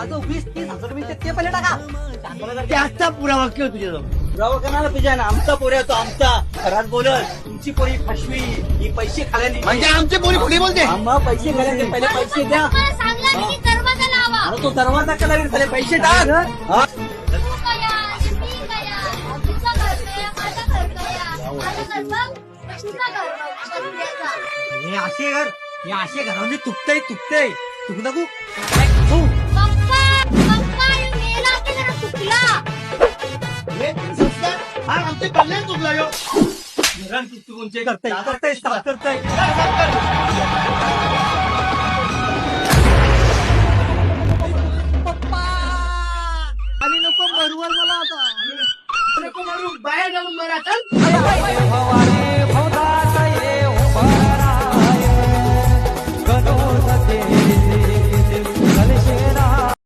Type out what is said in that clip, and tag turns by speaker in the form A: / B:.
A: माझं 20-30 हजार रुपये ते पहिले टाका.
B: त्याचा पुरावा किंवा तुझ्याजवळ
A: पुरावा करणार तुझ्या ना, आमचा पोऱ्या तो आमचा घरात बोलत तुमची पोरी फसवी ही पैसे खाल्याने
B: म्हणजे आमचे पोरी खोटी बोलते.
A: आम्हा पैसे खाल्याने पहिले पैसे द्या.
C: मला सांगला की दरवाजा लावा.
A: अरे तो दरवाजा केला पहिले पैसे टाक. हा?
C: तू कया, मी कया, तुझं घर कया, माझं घर कया. माझं घर बघ, तुझं घर बघ, सध्याचा.
A: हे असे घरामध्ये तुकतय तुक नको.
C: पप्पा, पप्पा, हे मेला की जरा चुकला.
B: हा आमचे कल्याण चुकला यो.
A: करताय